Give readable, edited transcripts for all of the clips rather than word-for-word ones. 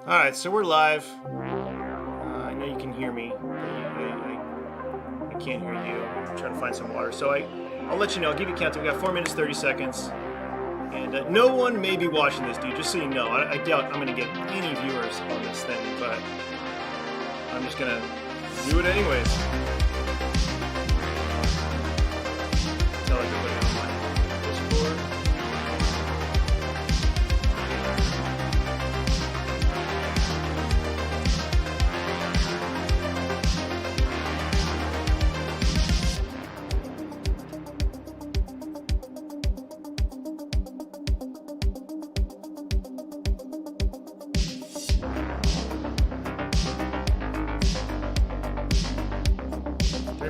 All right, so we're live. I know you can hear me, but I can't hear you. I'm trying to find some water. So I'll let you know. I'll give you a count. We got 4 minutes, 30 seconds. And no one may be watching this, dude, just so you know. I doubt I'm going to get any viewers on this thing, but I'm just going to do it anyways. Tell everybody on my Discord.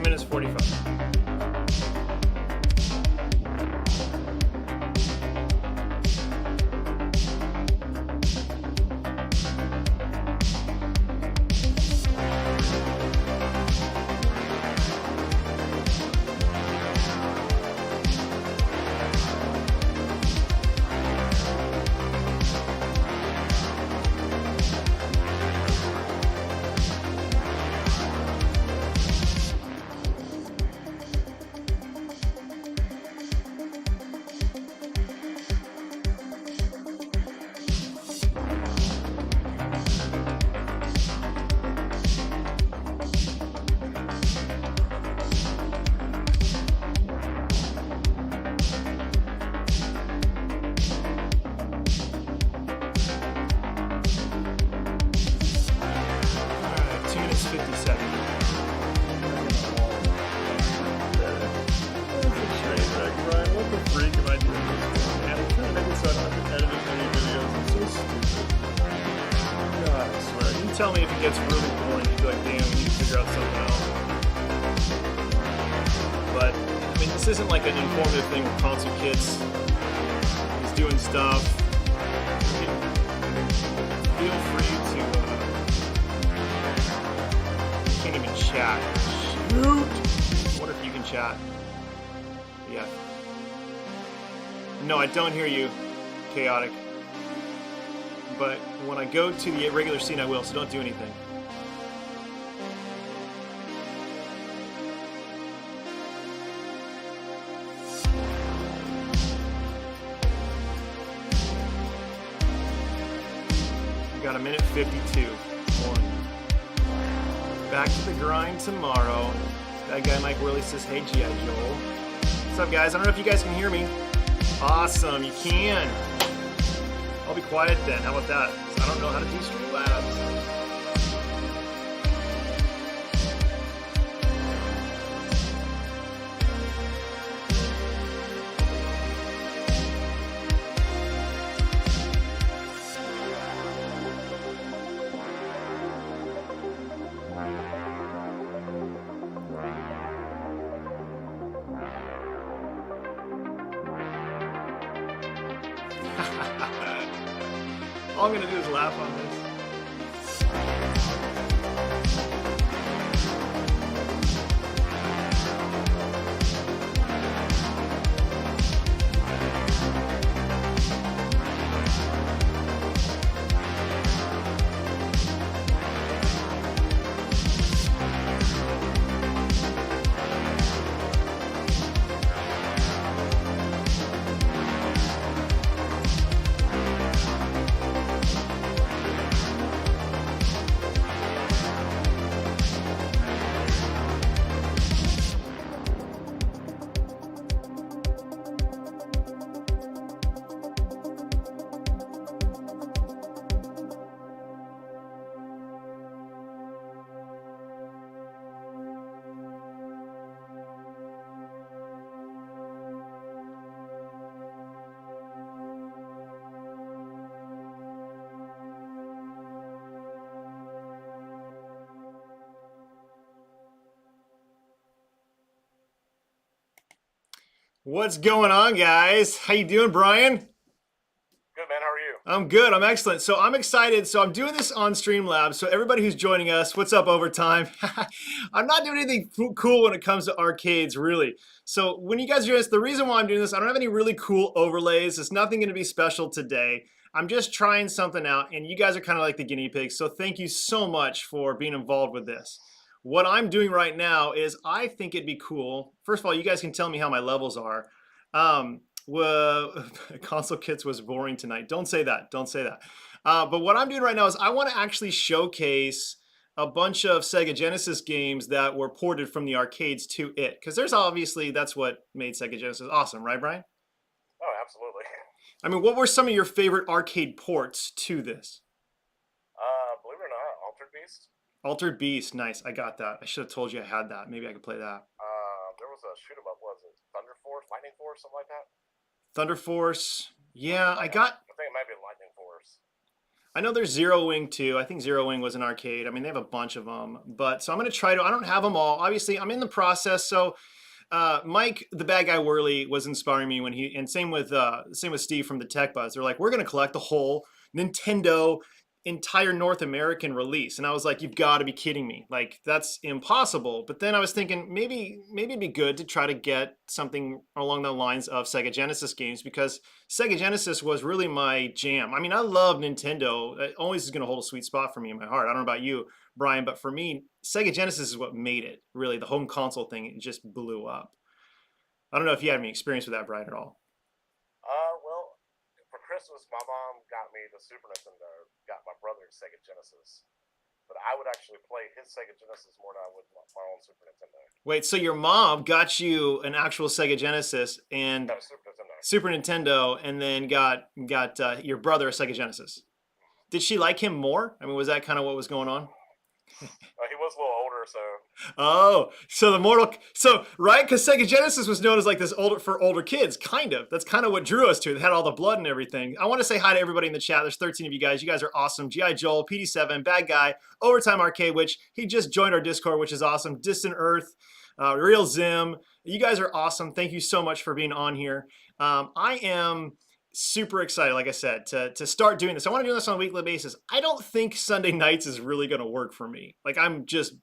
Minutes 45. Tell me if it gets really boring. You'd be like, damn, we need to figure out something else. But, I mean, this isn't like an informative thing where Console Kits is doing stuff. Feel free to, can't even chat. Shoot! I wonder if you can chat. Yeah. No, I don't hear you, Chaotic. But when I go to the regular scene, I will, so don't do anything. We got a minute 52. Back to the grind tomorrow. That guy Mike Worley says, hey G.I. Joel. What's up, guys? I don't know if you guys can hear me. Awesome, you can. I'll be quiet then. How about that? I don't know how to do Streamlabs. All I'm gonna do is laugh on this. What's going on, guys? How you doing, Brian? Good, man. How are you? I'm good. I'm excellent. So I'm excited. So I'm doing this on Streamlabs. So everybody who's joining us, what's up, Overtime? I'm not doing anything cool when it comes to arcades, really. So when you guys are doing this, the reason why I'm doing this, I don't have any really cool overlays. It's nothing going to be special today. I'm just trying something out, and you guys are kind of like the guinea pigs. So thank you so much for being involved with this. What I'm doing right now is I think it'd be cool. First of all, you guys can tell me how my levels are. Well, console kits was boring tonight. Don't say that. Don't say that. But what I'm doing right now is I want to actually showcase a bunch of Sega Genesis games that were ported from the arcades to it. Because there's obviously, that's what made Sega Genesis awesome, right, Brian? Oh, absolutely. I mean, what were some of your favorite arcade ports to this? Believe it or not, Altered Beast. Altered Beast, nice. I got that. I should have told you I had that. Maybe I could play that. There was a shoot 'em up. Was it Thunder Force, Lightning Force, something like that? Thunder Force. Yeah, I think it might be Lightning Force. I know there's Zero Wing too. I think Zero Wing was an arcade. I mean, they have a bunch of them. But so I'm going to try to, I don't have them all. Obviously, I'm in the process. So Mike, the bad guy Worley, was inspiring me when and same with Steve from the Tech Buzz. They're like, we're going to collect the whole Nintendo entire North American release. And I was like, you've got to be kidding me. Like, that's impossible. But then I was thinking maybe it'd be good to try to get something along the lines of Sega Genesis games, because Sega Genesis was really my jam. I mean, I love Nintendo. It always is going to hold a sweet spot for me in my heart. I don't know about you, Brian, but for me, Sega Genesis is what made it. Really, the home console thing, it just blew up. I don't know if you had any experience with that, Brian, at all. Well, for Christmas, my mom got me the Super Nintendo, got my brother Sega Genesis. But I would actually play his Sega Genesis more than I would my own Super Nintendo. Wait, so your mom got you an actual Sega Genesis and No, Super Nintendo. Super Nintendo, and then got your brother a Sega Genesis. Did she like him more? I mean, was that kind of what was going on? He was a little older, so. Oh, so right, because Sega Genesis was known as like this for older kids, kind of. That's kind of what drew us to it. It had all the blood and everything. I want to say hi to everybody in the chat. There's 13 of you guys. You guys are awesome. G.I. Joel, PD7, Bad Guy, Overtime Arcade, which he just joined our Discord, which is awesome. Distant Earth, Real Zim. You guys are awesome. Thank you so much for being on here. I am super excited, like I said, to start doing this. I want to do this on a weekly basis. I don't think Sunday nights is really going to work for me. Like, I'm just,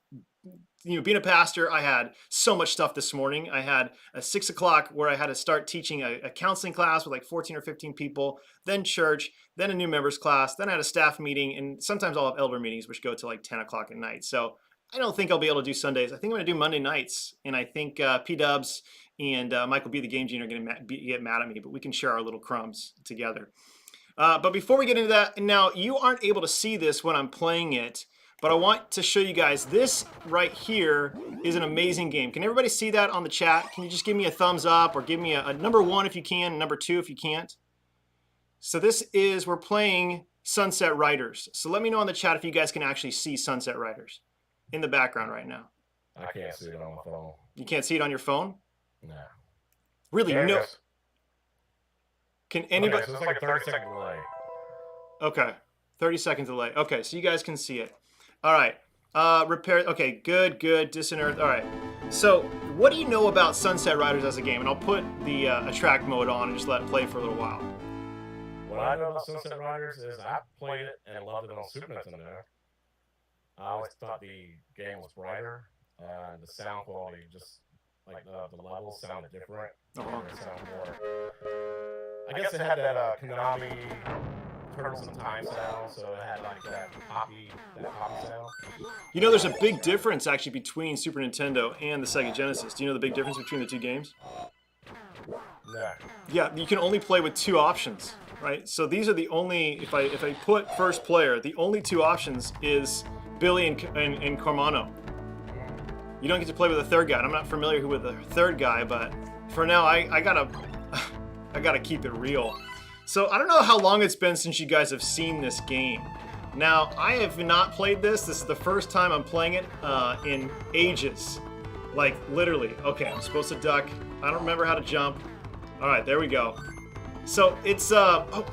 being a pastor, I had so much stuff this morning. I had a 6 o'clock where I had to start teaching a counseling class with like 14 or 15 people, then church, then a new members class, then I had a staff meeting, and sometimes I'll have elder meetings, which go to like 10 o'clock at night. So I don't think I'll be able to do Sundays. I think I'm going to do Monday nights, and I think P-Dubs and Michael B, the Game Genie, are going to get mad at me, but we can share our little crumbs together. But before we get into that, now you aren't able to see this when I'm playing it, but I want to show you guys this right here is an amazing game. Can everybody see that on the chat? Can you just give me a thumbs up, or give me a number 1 if you can, number 2 if you can't? So this is, we're playing Sunset Riders. So let me know on the chat if you guys can actually see Sunset Riders in the background right now. I can't see it on my phone. You can't see it on your phone? No. Really? There No. Can anybody? Okay, so it's like a 30-second delay. Okay, 30-second delay. Okay, so you guys can see it. All right. Repair. Okay, good. Distant Earth. All right. So, what do you know about Sunset Riders as a game? And I'll put the attract mode on and just let it play for a little while. What I know about Sunset Riders is I played it and loved it on Super Nintendo. I always thought the game was brighter. The sound quality, just like the levels sounded different. It sounded more. I guess it had that Konami Turtles in Time sound, so it had like that poppy sound. You know, there's a big difference actually between Super Nintendo and the Sega Genesis. Do you know the big difference between the two games? No. Yeah, you can only play with 2 options, right? So these are the only, if I put first player, the only 2 options is Billy and Cormano. You don't get to play with a third guy. And I'm not familiar with the third guy, but for now, I gotta keep it real. So I don't know how long it's been since you guys have seen this game. Now, I have not played this. This is the first time I'm playing it in ages. Like, literally. Okay, I'm supposed to duck. I don't remember how to jump. All right, there we go. So it's, oh.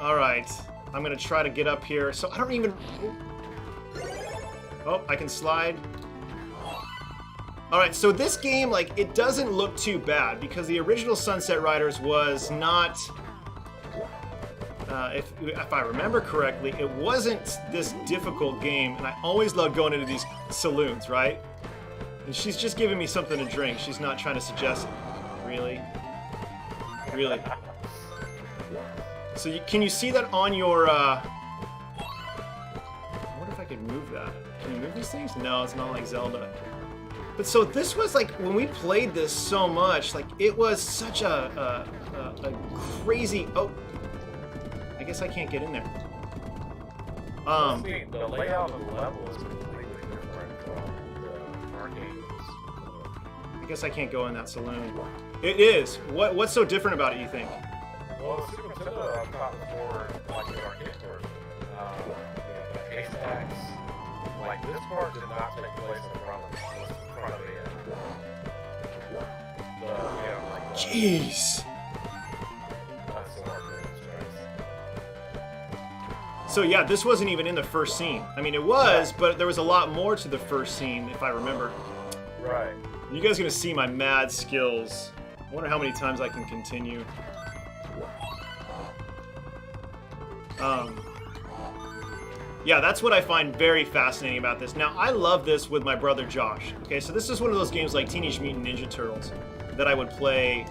All right, I'm gonna try to get up here. So I don't even, oh, I can slide. All right, so this game, like, it doesn't look too bad because the original Sunset Riders was not if I remember correctly, it wasn't this difficult game, and I always love going into these saloons, right? And she's just giving me something to drink. She's not trying to suggest it. Really? Really? So can you see that on your, I wonder if I could move that. Can you move these things? No, it's not like Zelda. But so this was like, when we played this so much, like it was such a crazy, oh, I guess I can't get in there. The layout of the level is completely different from the arcades. I guess I can't go in that saloon. It is. What's so different about it, you think? Well, the Super Nintendo, I thought was more like the arcade version. The haystacks. Like, this part did not take place in front of it. It was in front of it. Jeez. That's the arcade strikes. So yeah, this wasn't even in the first scene. I mean, it was, but there was a lot more to the first scene, if I remember. Right. You guys are gonna see my mad skills. I wonder how many times I can continue. Yeah, that's what I find very fascinating about this. Now, I love this with my brother Josh. Okay, so this is one of those games like Teenage Mutant Ninja Turtles that I would play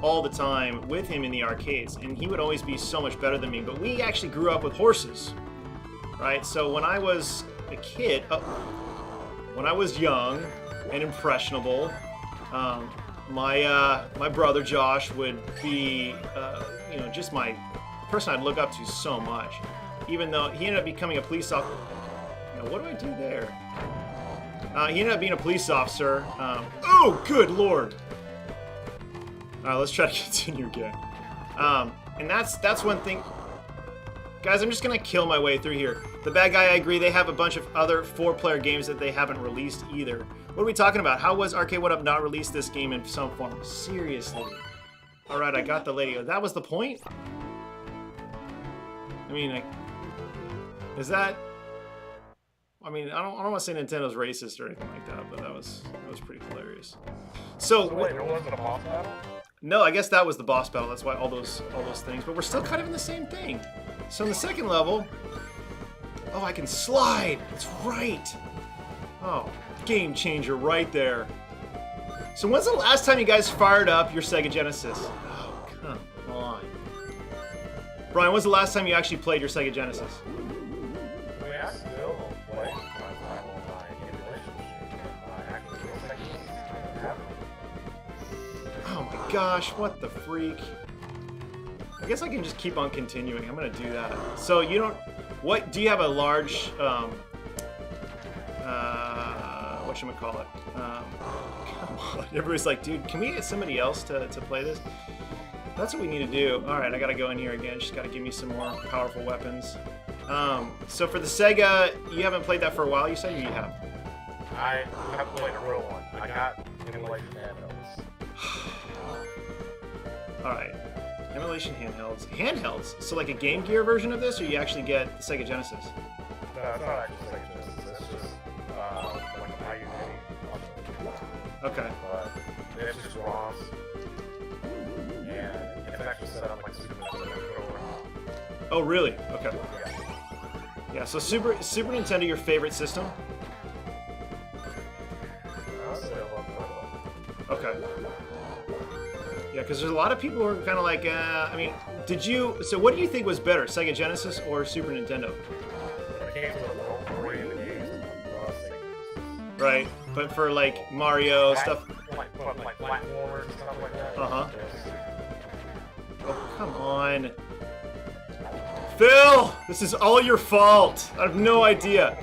all the time with him in the arcades, and he would always be so much better than me. But we actually grew up with horses, right? So when I was a kid, when I was young and impressionable, my brother Josh would be, you know, just my person I'd look up to so much. Even though he ended up becoming a police officer. You know, what do I do there? He ended up being a police officer. Oh, good lord! All right, let's try to continue again. And that's one thing. Guys, I'm just gonna kill my way through here. The Bad Guy, I agree. They have a bunch of other 4-player games that they haven't released either. What are we talking about? How was Arcade 1-Up not released this game in some form? Seriously. All right, I got the lady. That was the point? I mean, is that? I mean, I don't want to say Nintendo's racist or anything like that, but that was pretty hilarious. So wait, there wasn't a boss battle? No, I guess that was the boss battle. That's why all those things. But we're still kind of in the same thing. So in the second level, oh, I can slide. That's right. Oh, game changer right there. So when's the last time you guys fired up your Sega Genesis? Oh, come on. Brian, when's the last time you actually played your Sega Genesis? I mean, I still play my emulation machine. I actually have it. Oh my gosh, what the freak? I guess I can just keep on continuing. I'm gonna do that. So you don't, what, do you have a large, whatchamacallit? Come on, everybody's like, dude, can we get somebody else to play this? That's what we need to do. All right, I gotta go in here again. Just gotta give me some more powerful weapons. So for the Sega, you haven't played that for a while, you said, or you have? I haven't played a real one. I got emulation handhelds. All right, emulation handhelds. Handhelds? So like a Game Gear version of this, or you actually get the Sega Genesis? No, it's not actually Sega Genesis. It's just like an IU-80. Okay. But it's just ROMs. And it's actually set up like Super Nintendo controller. Oh, really? Okay. Yeah. Yeah, so Super Nintendo, your favorite system? Okay. Yeah, because there's a lot of people who are kind of like, I mean, so what do you think was better, Sega Genesis or Super Nintendo? Right, but for like Mario stuff. Like platformers and stuff like that. Uh-huh. Oh, come on. Phil! This is all your fault! I have no idea.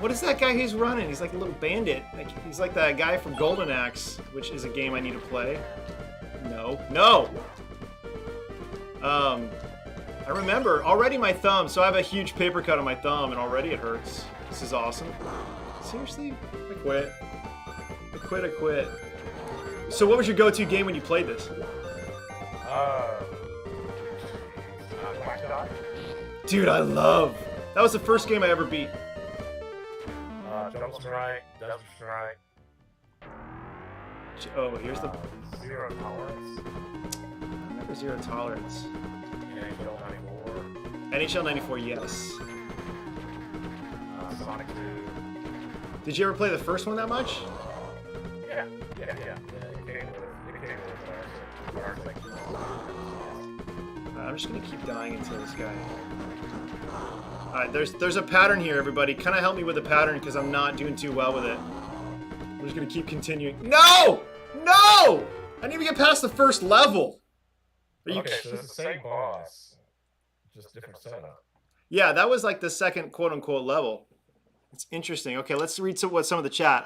What is that guy who's running? He's like a little bandit. He's like that guy from Golden Axe, which is a game I need to play. No. No! I remember, already my thumb, so I have a huge paper cut on my thumb, and already it hurts. This is awesome. Seriously? I quit. I quit. So what was your go-to game when you played this? Dude, I love. That was the first game I ever beat. Jump Strike, Desert Strike. Oh, here's the. Zero Tolerance. I remember Zero Tolerance. Yeah, Kill 94. NHL 94, yes. Sonic 2. Did you ever play the first one that much? Yeah. It came with I'm just gonna keep dying into this guy. Alright, there's a pattern here, everybody. Kind of help me with the pattern because I'm not doing too well with it. I'm just gonna keep continuing. No! No! I need to get past the first level. Are you okay, so it's the same boss, just different setup. Yeah, that was like the second quote-unquote level. It's interesting. Okay, let's read what some of the chat.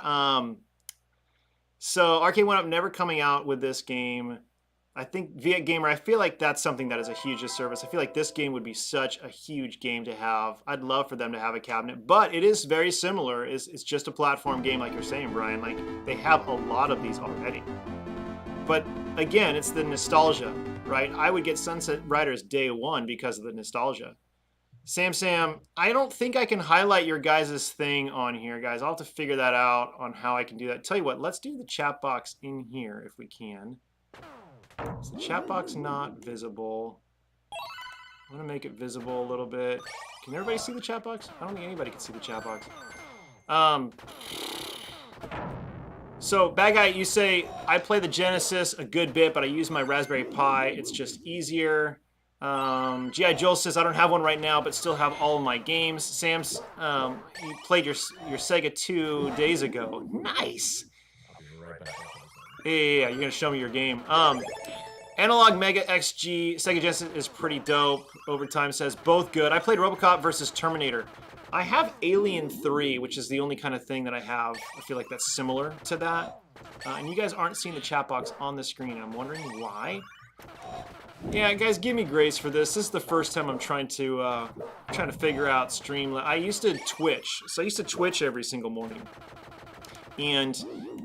So Arcade 1-Up never coming out with this game. I think Viet Gamer, I feel like that's something that is a huge disservice. I feel like this game would be such a huge game to have. I'd love for them to have a cabinet, but it is very similar. It's just a platform game like you're saying, Brian. Like, they have a lot of these already. But again, it's the nostalgia, right? I would get Sunset Riders day one because of the nostalgia. Sam, I don't think I can highlight your guys' thing on here, guys. I'll have to figure that out on how I can do that. Tell you what, let's do the chat box in here if we can. Is the chat box not visible? I'm gonna make it visible a little bit. Can everybody see the chat box? I don't think anybody can see the chat box. So, Bad Guy, you say, I play the Genesis a good bit, but I use my Raspberry Pi. It's just easier. G.I. Joel says, I don't have one right now, but still have all of my games. Sam's, you played your Sega 2 days ago. Nice. Yeah, you're going to show me your game. Analog Mega XG, Sega Genesis is pretty dope. Overtime says, both good. I played RoboCop versus Terminator. I have Alien 3, which is the only kind of thing that I have. I feel like that's similar to that. And you guys aren't seeing the chat box on the screen. I'm wondering why. Yeah, guys, give me grace for this. This is the first time I'm trying to figure out Streamlabs. I used to Twitch, so I used to Twitch every single morning. And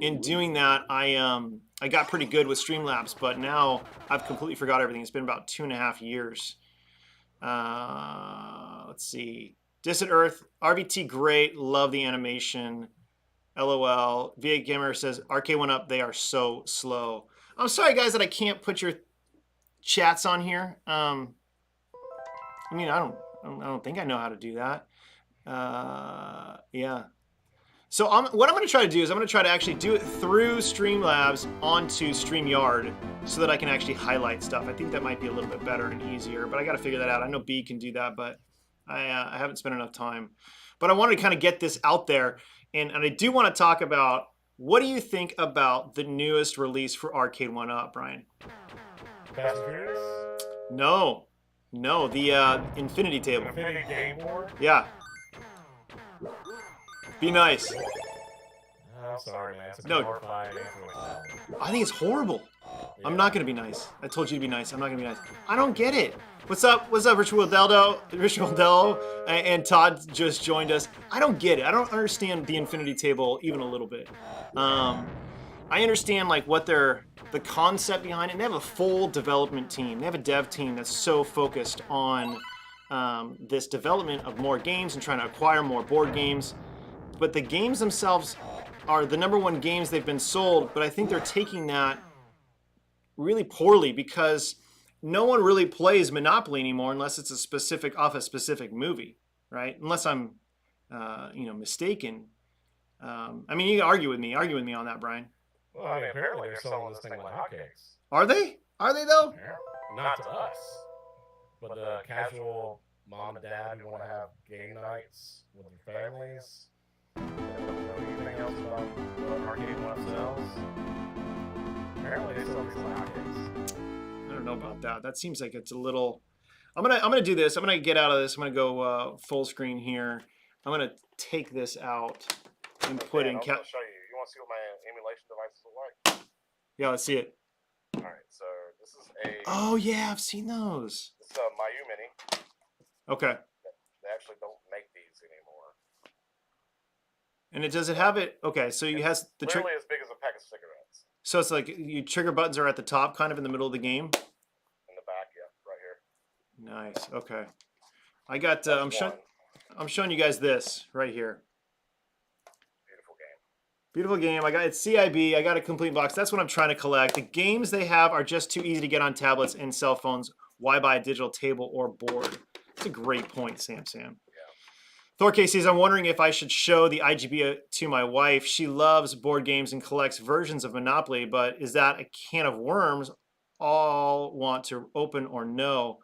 in doing that, I got pretty good with Streamlabs, but now I've completely forgot everything. It's been about 2.5 years. Let's see. Distant Earth, RVT great, love the animation. LOL. VA Gamer says, Arcade 1-Up, they are so slow. I'm sorry, guys, that I can't put your chats on here. I mean, I don't think I know how to do that. Yeah. So what I'm going to try to do is I'm going to try to actually do it through Streamlabs onto StreamYard so that I can actually highlight stuff. I think that might be a little bit better and easier, but I got to figure that out. I know B can do that, but I haven't spent enough time. But I wanted to kind of get this out there, and I do want to talk about, what do you think about the newest release for Arcade 1-Up, Brian? Fast and Furious? No, the Infinity Table. Infinity Game Board? Yeah. Be nice. I'm sorry, man. It's a No. glorified Android. I think it's horrible. Yeah. I'm not gonna be nice. I told you to be nice. I'm not gonna be nice. I don't get it. What's up, Virtual Deldo, and Todd just joined us. I don't get it. I don't understand the Infinity Table even a little bit. I understand like what the concept behind it. And they have a full development team. They have a dev team that's so focused on this development of more games and trying to acquire more board games. But the games themselves are the #1 games they've been sold, but I think they're taking that really poorly because no one really plays Monopoly anymore unless it's off a specific movie, right? Unless I'm, mistaken. I mean, you can argue with me on that, Brian. Well, I mean, apparently they're selling this thing like hotcakes. Are they? Are they though? Not to us, but the casual mom and dad who want to have game nights with their families. Don't know anything else about what Arcade 1-Up sells. Apparently they sell these like hotcakes. I don't know about that. That seems like it's a little. I'm gonna do this. I'm gonna get out of this. I'm gonna go full screen here. I'm gonna take this out and put in. I'll show you. You want to see what my emulation devices look like? Yeah, let's see it. All right, so this is a. Oh yeah, I've seen those. This is a Mayu Mini. Okay. They actually don't make these anymore. And does it have it? Okay, so you has the trigger. Literally as big as a pack of cigarettes. So it's like your trigger buttons are at the top, kind of in the middle of the game. In the back, yeah, right here. Nice. Okay. I got. I'm showing you guys this right here. Beautiful game. Beautiful game. I got it's CIB. I got a complete box. That's what I'm trying to collect. The games they have are just too easy to get on tablets and cell phones. Why buy a digital table or board? It's a great point, Sam. Yeah. Thor K says, I'm wondering if I should show the IGB to my wife. She loves board games and collects versions of Monopoly, but is that a can of worms all want to open or no?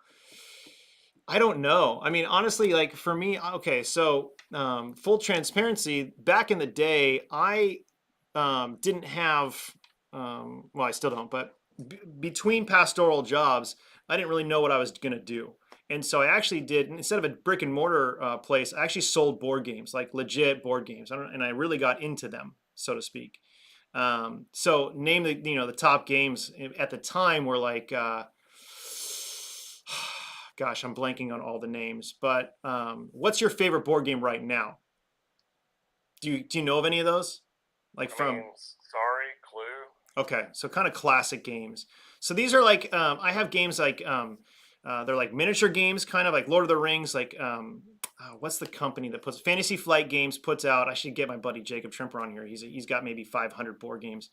I don't know. I mean, honestly, like for me, okay, so full transparency, back in the day, I didn't have, well, I still don't, but between pastoral jobs, I didn't really know what I was going to do. And so I actually did, instead of a brick and mortar place, I actually sold board games, like legit board games. And I really got into them, so to speak. So name the, the top games at the time were like, gosh, I'm blanking on all the names, but what's your favorite board game right now? Do you know of any of those? Like I mean, sorry, Clue. okay, so kind of classic games. So these are like I have games like they're like miniature games, kind of like Lord of the Rings. Like what's the company that puts Fantasy Flight Games puts out? I should get my buddy Jacob Trimper on here. He's got maybe 500 board games,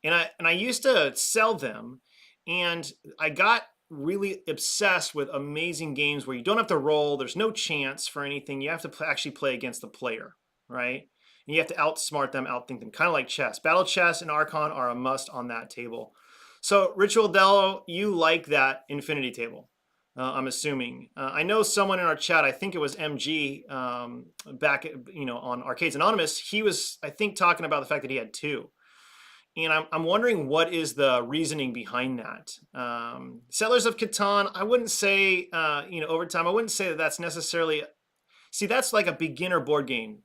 and I used to sell them, and I got really obsessed with amazing games where you don't have to roll. There's no chance for anything. You have to actually play against the player, right? And you have to outsmart them, outthink them, kind of like chess. Battle chess and Archon are a must on that table. So, Ritual Dello, you like that infinity table, I'm assuming. I know someone in our chat, I think it was MG, back on Arcades Anonymous, he was, I think, talking about the fact that he had two. And I'm wondering what is the reasoning behind that. Settlers of Catan, I wouldn't say, over time, I wouldn't say that that's necessarily. See, that's like a beginner board game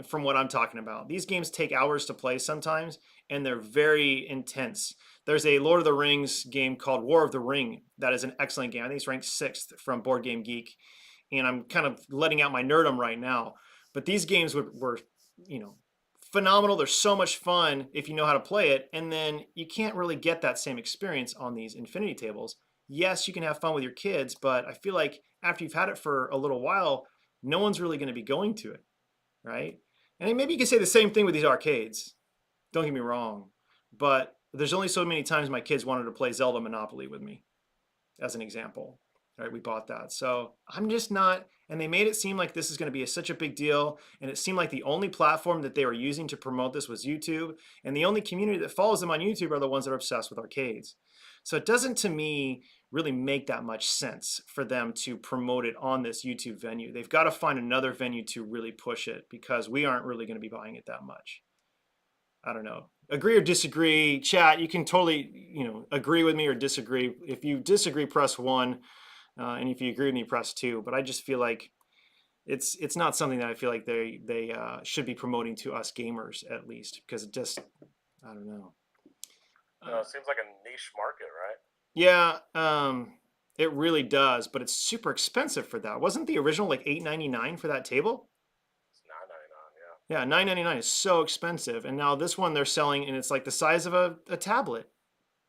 from what I'm talking about. These games take hours to play sometimes, and they're very intense. There's a Lord of the Rings game called War of the Ring that is an excellent game. I think it's ranked 6th from Board Game Geek, and I'm kind of letting out my nerdum right now. But these games were phenomenal. They're so much fun if you know how to play it, and then you can't really get that same experience on these infinity tables. Yes, you can have fun with your kids, but I feel like after you've had it for a little while, no one's really going to be going to it, right? And maybe you can say the same thing with these arcades. Don't get me wrong, but there's only so many times my kids wanted to play Zelda Monopoly with me, as an example. Right, we bought that. So I'm just not, and they made it seem like this is going to be such a big deal. And it seemed like the only platform that they were using to promote this was YouTube. And the only community that follows them on YouTube are the ones that are obsessed with arcades. So it doesn't, to me, really make that much sense for them to promote it on this YouTube venue. They've got to find another venue to really push it because we aren't really going to be buying it that much. I don't know. Agree or disagree, chat. You can totally, agree with me or disagree. If you disagree, press 1. And if you agree with me, press 2. But I just feel like it's not something that I feel like they should be promoting to us gamers, at least, because it just, I don't know. It seems like a niche market, right? Yeah, it really does, but it's super expensive for that. Wasn't the original like $8.99 for that table? It's $9.99, yeah. Yeah, $9.99 is so expensive, and now this one they're selling, and it's like the size of a tablet.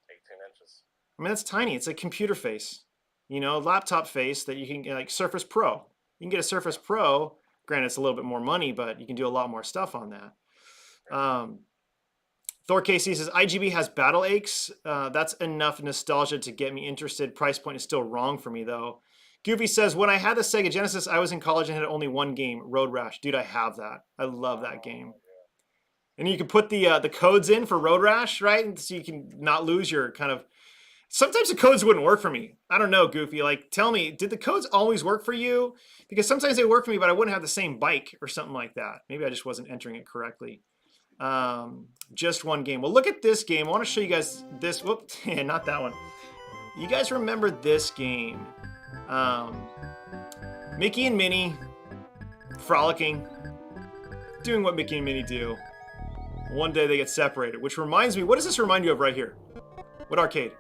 18 inches. I mean, that's tiny. It's a computer face. Laptop face that you can get, like Surface Pro. You can get a Surface Pro. Granted, it's a little bit more money, but you can do a lot more stuff on that. Thor KC says, IGB has battle aches. That's enough nostalgia to get me interested. Price point is still wrong for me, though. Goofy says, when I had the Sega Genesis, I was in college and had only one game, Road Rash. Dude, I have that. I love that game. Yeah. And you can put the codes in for Road Rash, right? And so you can not lose your kind of... Sometimes the codes wouldn't work for me. I don't know, Goofy. Like, tell me, did the codes always work for you? Because sometimes they work for me, but I wouldn't have the same bike or something like that. Maybe I just wasn't entering it correctly. Just one game. Well, look at this game. I want to show you guys this. Whoop, not that one. You guys remember this game? Mickey and Minnie frolicking, doing what Mickey and Minnie do. One day they get separated, which reminds me, what does this remind you of right here? What arcade?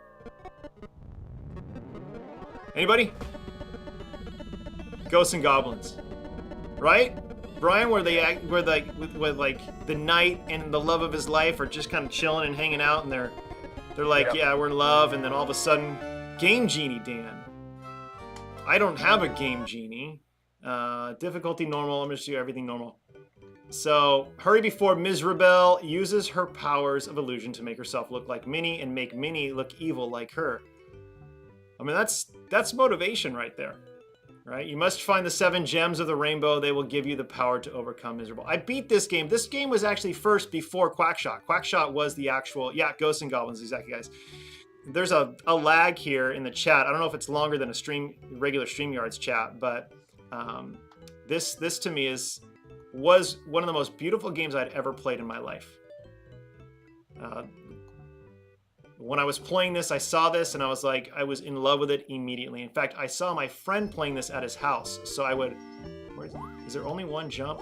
Anybody? Ghosts and Goblins, right? Brian, where like the knight and the love of his life are just kind of chilling and hanging out, and they're like, yeah, we're in love, and then all of a sudden, Game Genie, Dan. I don't have a Game Genie. Difficulty normal. I'm just do everything normal. So hurry before Ms. Rebel uses her powers of illusion to make herself look like Minnie and make Minnie look evil like her. I mean, that's motivation right there. Right? You must find the 7 gems of the rainbow. They will give you the power to overcome miserable. I beat this game. This game was actually first before Quackshot. Quackshot was the actual, yeah, Ghosts and Goblins, exactly, guys. There's a lag here in the chat. I don't know if it's longer than a regular StreamYard's chat, but this to me was one of the most beautiful games I'd ever played in my life. When I was playing this, I saw this and I was like, I was in love with it immediately. In fact, I saw my friend playing this at his house. So I would, where is it? Is there only one jump?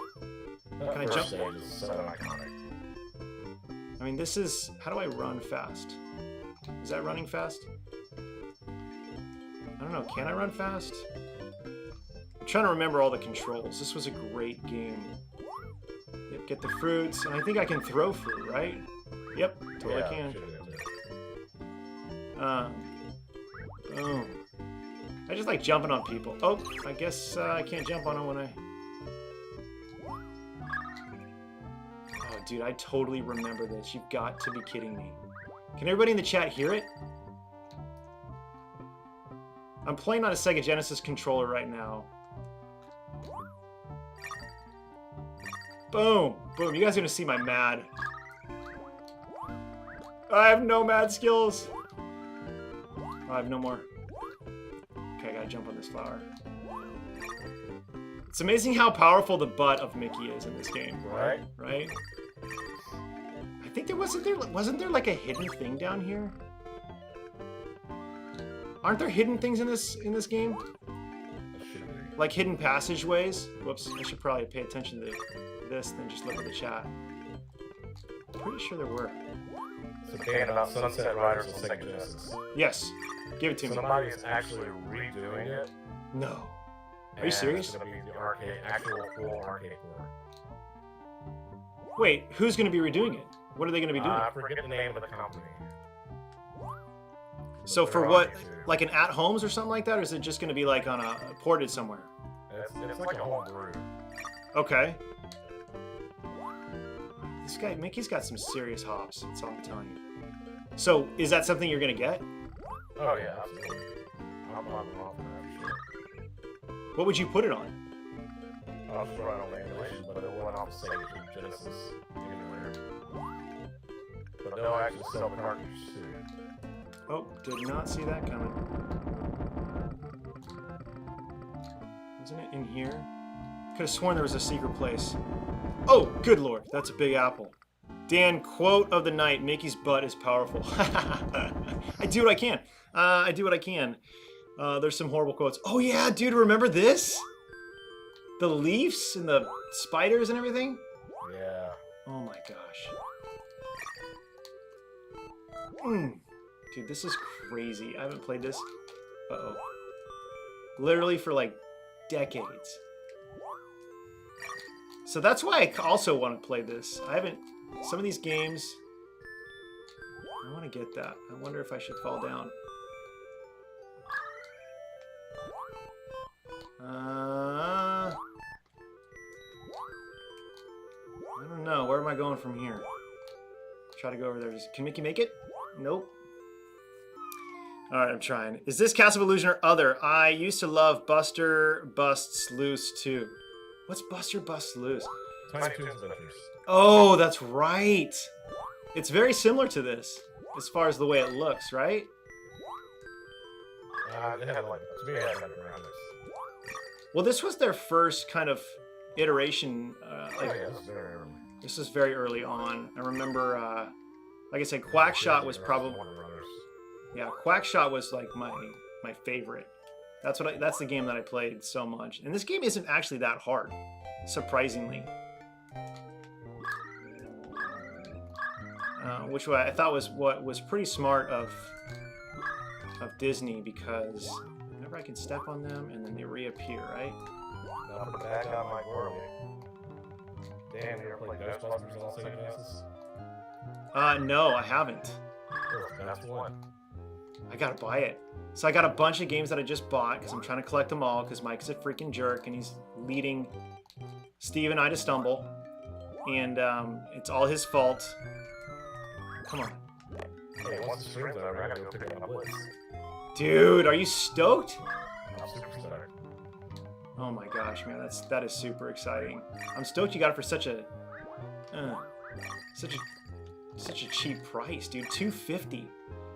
Can I jump? So iconic. I mean, this is, how do I run fast? Is that running fast? I don't know, can I run fast? I'm trying to remember all the controls. This was a great game. Yep, get the fruits, and I think I can throw fruit, right? Yep, totally can. Boom. I just like jumping on people. Oh, I guess I can't jump on them when I... Oh, dude, I totally remember this. You've got to be kidding me. Can everybody in the chat hear it? I'm playing on a Sega Genesis controller right now. Boom! Boom. You guys are gonna see my mad. I have no mad skills. I have no more. Okay, I gotta jump on this flower. It's amazing how powerful the butt of Mickey is in this game. Right? Right? I think wasn't there like a hidden thing down here? Aren't there hidden things in this game? Like hidden passageways? Whoops, I should probably pay attention to this than just look at the chat. Pretty sure there were. It's a game about Sunset Riders on Sega Genesis. Yes. Give it to me. Somebody's actually redoing it. No. Are you serious? It's going to be the arcade, actual full arcade core. Wait, who's going to be redoing it? What are they going to be doing? I forget the name of the company. So for what, like an at homes or something like that, or is it just going to be like on a ported somewhere? It's like a home brew. Okay. This guy, Mickey's got some serious hops. That's all I'm telling you. So is that something you're going to get? Oh yeah, absolutely. I'm off for that, sure. What would you put it on? I'll just run on the emulation, but it went off the Sega Genesis emulator. But they'll actually sell cartridges too. Oh, did not see that coming. Wasn't it in here? Could have sworn there was a secret place. Oh, good lord, that's a big apple. Dan, quote of the night, Mickey's butt is powerful. I do what I can. I do what I can. There's some horrible quotes. Oh yeah, dude, remember this? The leaves and the spiders and everything? Yeah. Oh my gosh. Dude, this is crazy. I haven't played this. Uh-oh. Literally for like decades. So that's why I also want to play this. I haven't... Some of these games... I want to get that. I wonder if I should fall down. I don't know. Where am I going from here? Try to go over there. Can Mickey make it? Nope. Alright, I'm trying. Is this Castle of Illusion or other? I used to love Buster Busts Loose too. What's Buster Busts Loose? Tiny Toons Adventures. Oh, that's right. It's very similar to this, as far as the way it looks, right? They had like, to me, it had like graphics. Well, this was their first kind of iteration. Oh yeah, this is very early. This is very early on. I remember, like I said, Quackshot was probably... Yeah, Quackshot was like my favorite. That's the game that I played so much. And this game isn't actually that hard, surprisingly. Which I thought was what was pretty smart of Disney, because whenever I can step on them and then they reappear, right? Now for the bad guy Mike Worley. Dan, you ever played Ghostbusters on Sega Genesis? No, I haven't. That's one. I gotta buy it. So I got a bunch of games that I just bought because I'm trying to collect them all, because Mike's a freaking jerk and he's leading Steve and I to stumble. And it's all his fault. Come on. Hey, once the stream's over, I gotta go pick up my blitz. Dude, are you stoked? I'm super stoked. Oh my gosh, man, that is super exciting. I'm stoked you got it for such a cheap price, dude. $250.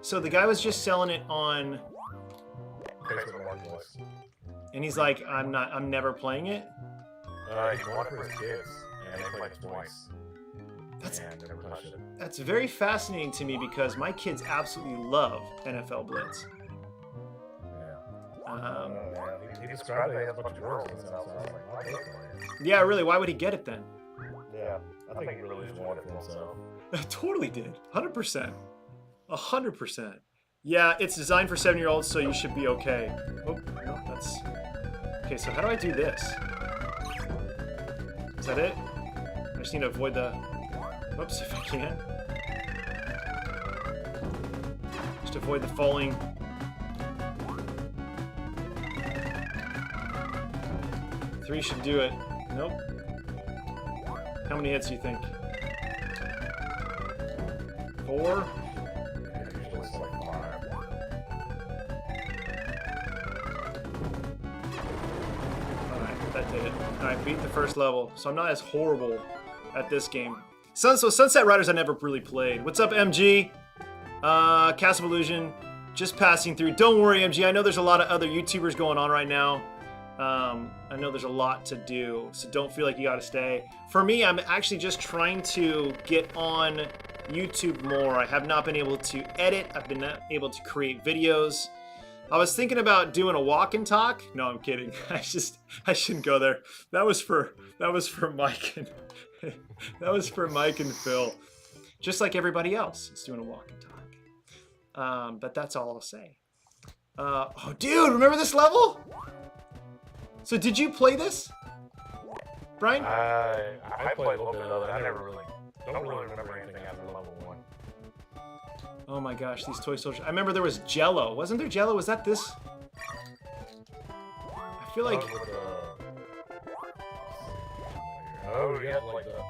So the guy was just selling it on Facebook Marketplace. and he's like, I'm never playing it. He bought it for his kids, and they played it twice. And never touched it. That's very fascinating to me because my kids absolutely love NFL Blitz. Yeah. He described it as a bunch of girls in his house. I was like, why not? Yeah, really, why would he get it then? Yeah, I think he really just wanted it for himself. Totally did. 100%. 100%. Yeah, it's designed for 7-year-olds, so you should be okay. Oh, no, that's... Okay, so how do I do this? Is that it? I just need to avoid the... Whoops, if I can. Just avoid the falling... 3 should do it. Nope. How many hits do you think? 4? Alright, that did it. Alright, beat the first level. So I'm not as horrible at this game. So Sunset Riders I never really played. What's up, MG? Castle of Illusion. Just passing through. Don't worry, MG. I know there's a lot of other YouTubers going on right now. I know there's a lot to do, so don't feel like you gotta stay. For me, I'm actually just trying to get on YouTube more. I have not been able to edit. I've been not able to create videos. I was thinking about doing a walk and talk. No, I'm kidding. I shouldn't go there. That was for Mike and that was for Mike and Phil. Just like everybody else, it's doing a walk and talk. But that's all I'll say. Oh, dude, remember this level? So did you play this, Brian? I played a little bit of it. I don't really remember anything after level 1. Oh my gosh, these toy soldiers. I remember there was Jello. Wasn't there Jello? Was that this? I feel like... Oh, yeah, like the...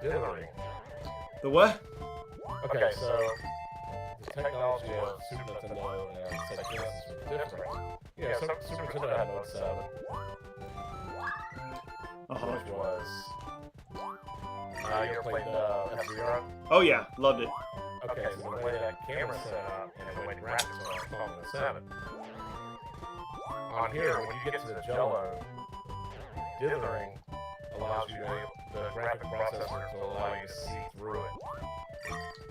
Dithering. The what? Okay, so... The technology of Super Nintendo and Sega Genesis was different. Yeah, so Super Nintendo had Mode 7. Which was... you ever played F-Zero? Oh yeah, loved it. Okay, so the way that camera set up and the way the graphics were on Commodore 7. On here, when you get to the Jello, dithering allows you the graphic processor to allow you to see through it.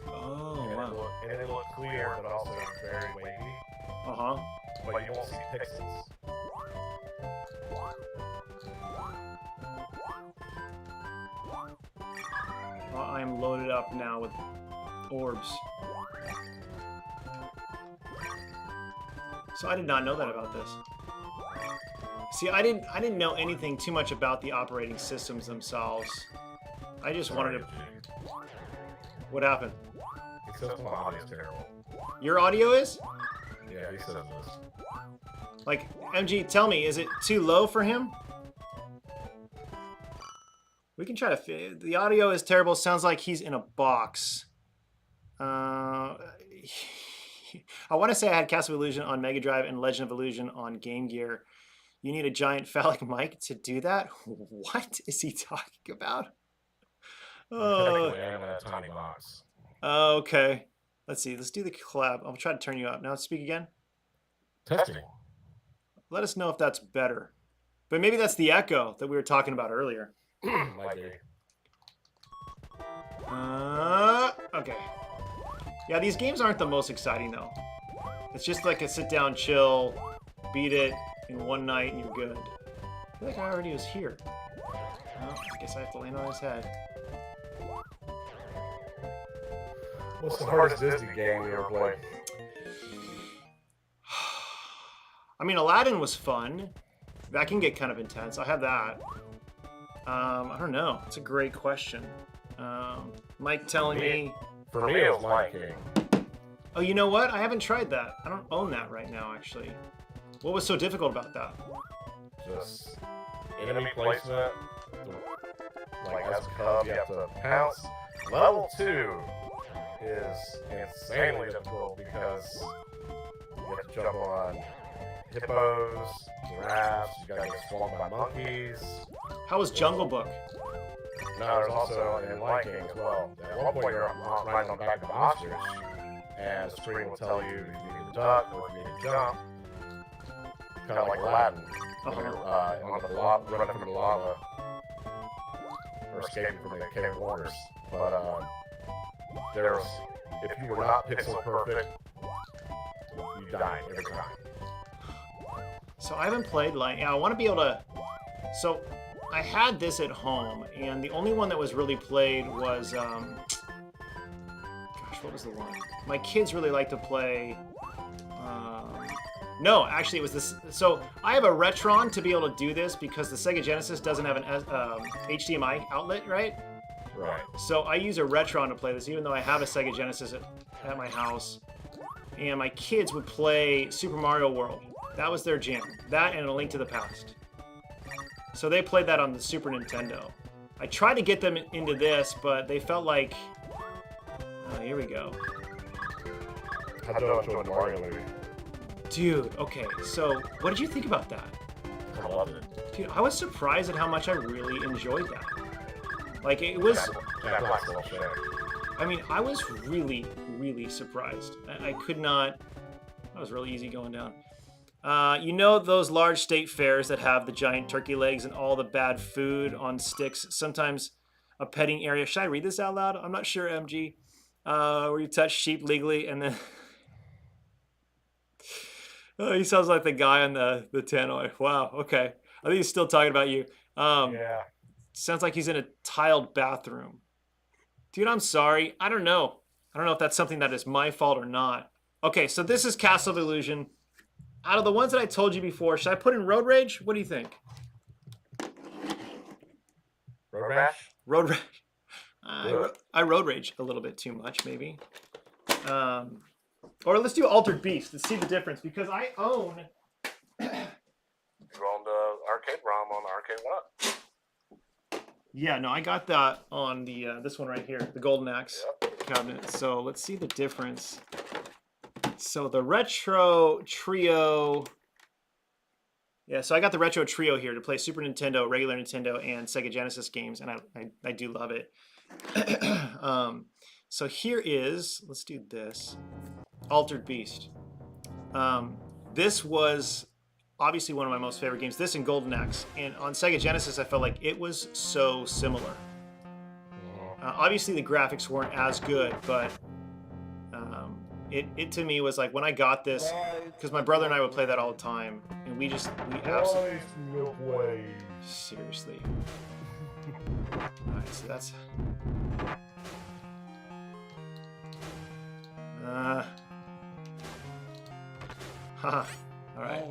Oh, wow. And it looked clear, but also very wavy. Uh-huh. But you won't see pixels. I am loaded up now with orbs. So I did not know that about this. See, I didn't know anything too much about the operating systems themselves. I just wanted to... What happened? He says my audio is terrible. Your audio is? Yeah, he says this. Like, MG, tell me, is it too low for him? We can try to... The audio is terrible. Sounds like he's in a box. I want to say I had Castle of Illusion on Mega Drive and Legend of Illusion on Game Gear. You need a giant phallic mic to do that? What is he talking about? Oh, I'm in a tiny box. Okay. Let's see. Let's do the collab. I'll try to turn you up. Now speak again. Testing. Let us know if that's better. But maybe that's the echo that we were talking about earlier. Might be. Okay. Yeah, these games aren't the most exciting though. It's just like a sit down, chill, beat it in one night and you're good. I feel like I already was here. Well, I guess I have to land on his head. What's the hardest Disney game you ever played? I mean, Aladdin was fun. That can get kind of intense. I have that. I don't know. It's a great question. Mike telling me... For me, it was Lion King. Oh, you know what? I haven't tried that. I don't own that right now, actually. What was so difficult about that? Just enemy placement. Like, as a cub, you have to pounce. Level 2 is insanely difficult because you have to jump on hippos, giraffes. You gotta get swallowed by monkeys. How was Jungle Book? No, there's also an Lion King as well. At one point, you're riding on the back of an ostrich, and the screen will tell you if you need to duck or if you need to jump. Kind of like Aladdin. When you're on the lava, running from the lava, or escaping from the cave waters. But there's, if you were not pixel perfect, you die every time. So I haven't played I want to be able to. So I had this at home, and the only one that was really played was gosh, what was the one? My kids really like to play. No, actually, it was this. So I have a Retron to be able to do this because the Sega Genesis doesn't have an HDMI outlet, right? Right. So I use a Retron to play this, even though I have a Sega Genesis at my house. And my kids would play Super Mario World. That was their jam. That and A Link to the Past. So they played that on the Super Nintendo. I tried to get them into this, but they felt like... Oh, here we go. I don't enjoy the Mario movie. Dude, okay, so what did you think about that? I loved it. Dude, I was surprised at how much I really enjoyed that. Like, it was... I mean, I was really, really surprised. I could not... That was really easy going down. You know those large state fairs that have the giant turkey legs and all the bad food on sticks? Sometimes a petting area. Should I read this out loud? I'm not sure, MG. Where you touch sheep legally and then... Oh, he sounds like the guy on the tannoy. Wow, okay. I think he's still talking about you. Yeah. Sounds like he's in a tiled bathroom. Dude, I'm sorry. I don't know. I don't know if that's something that is my fault or not. Okay, so this is Castle of Illusion. Out of the ones that I told you before, should I put in Road Rage? What do you think? Road Rash? Road Rage. I Road Rage a little bit too much, maybe. Or let's do Altered Beast. Let's see the difference, because I own... You owned the arcade ROM on the Arcade One. Yeah, no, I got that on the this one right here, the Golden Axe cabinet. So let's see the difference. So the Retro Trio... Yeah, so I got the Retro Trio here to play Super Nintendo, regular Nintendo, and Sega Genesis games, and I do love it. So here is... Let's do this. Altered Beast. This was obviously one of my most favorite games. This and Golden Axe. And on Sega Genesis, I felt like it was so similar. Obviously, the graphics weren't as good, but it to me was like when I got this, because my brother and I would play that all the time, and we absolutely... Seriously. Alright, so that's... Haha. Alright.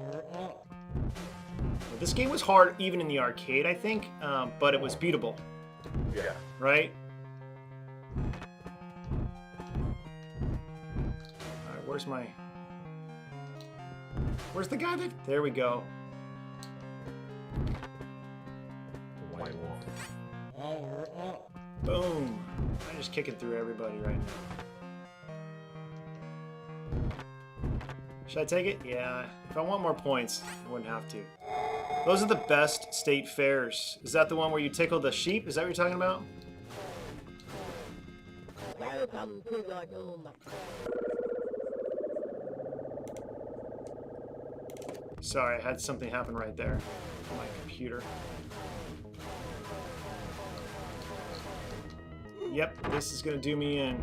This game was hard even in the arcade, I think, but it was beatable. Yeah. Right? Alright, where's the guy that... There we go. The White Wolf. Boom. I'm just kicking through everybody right now. Should I take it? Yeah. If I want more points, I wouldn't have to. Those are the best state fairs. Is that the one where you tickle the sheep? Is that what you're talking about? Sorry, I had something happen right there on my computer. Yep, this is gonna do me in.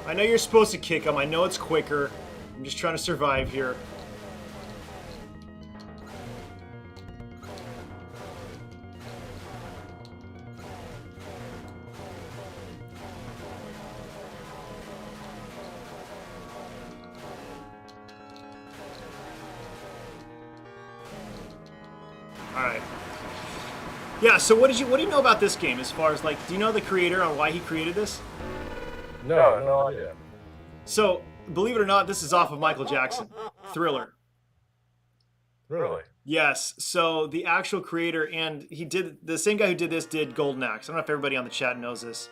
I know you're supposed to kick them. I know it's quicker. I'm just trying to survive here. All right. Yeah. So what do you know about this game? As far as like, do you know the creator on why he created this? No idea. So, believe it or not, this is off of Michael Jackson, Thriller. Really? Yes. So the actual creator, and he did the same guy who did this did Golden Axe. I don't know if everybody on the chat knows this,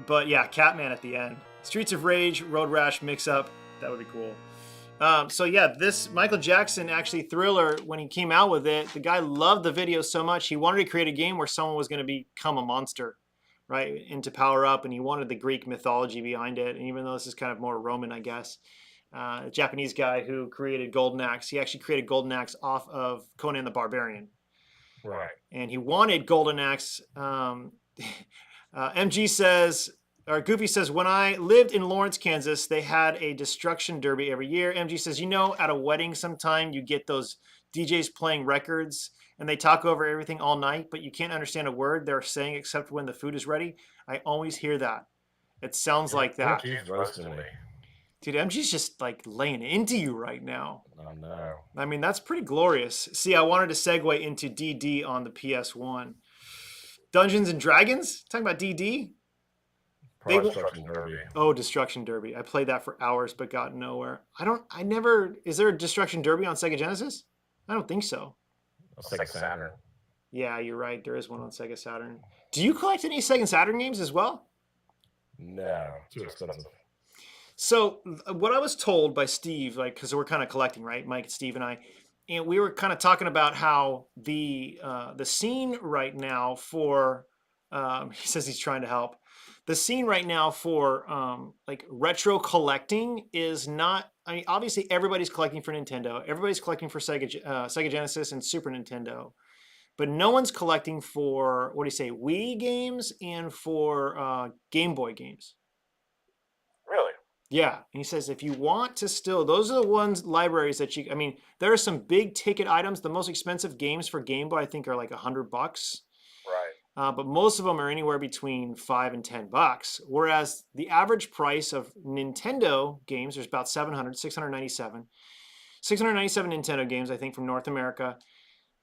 but yeah, Catman at the end. Streets of Rage, Road Rash mix up. That would be cool. So yeah, this Michael Jackson actually Thriller, when he came out with it, the guy loved the video so much he wanted to create a game where someone was going to become a monster, right, and to power up, and he wanted the Greek mythology behind it. And even though this is kind of more Roman, I guess, a Japanese guy who created Golden Axe, he actually created Golden Axe off of Conan the Barbarian, Right. and he wanted Golden Axe. MG says, or Goofy says, when I lived in Lawrence, Kansas, they had a destruction derby every year. MG says, at a wedding sometime you get those DJs playing records and they talk over everything all night, but you can't understand a word they're saying except when the food is ready. I always hear that. It sounds like that. MG's roasting me. Dude, MG's just like laying into you right now. Oh, no. I mean, that's pretty glorious. See, I wanted to segue into DD on the PS1. Dungeons and Dragons? Talking about DD? Destruction Derby. Oh, Destruction Derby. I played that for hours but got nowhere. Is there a Destruction Derby on Sega Genesis? I don't think so. Sega Saturn. Yeah, you're right. There is one on Sega Saturn. Do you collect any Sega Saturn games as well? No, too expensive. So what I was told by Steve, like, because we're kind of collecting, right? Mike, Steve, and I, and we were kind of talking about how the scene right now for he says he's trying to help. The scene right now for like retro collecting is not. I mean, obviously everybody's collecting for Nintendo. Everybody's collecting for Sega Genesis and Super Nintendo, but no one's collecting for what do you say, Wii games and for Game Boy games. Really? Yeah, and he says if you want to still, those are the ones libraries that you. I mean, there are some big ticket items. The most expensive games for Game Boy, I think, are like $100. Right. But most of them are anywhere between $5 and $10. Whereas the average price of Nintendo games, there's about 697 Nintendo games, I think, from North America.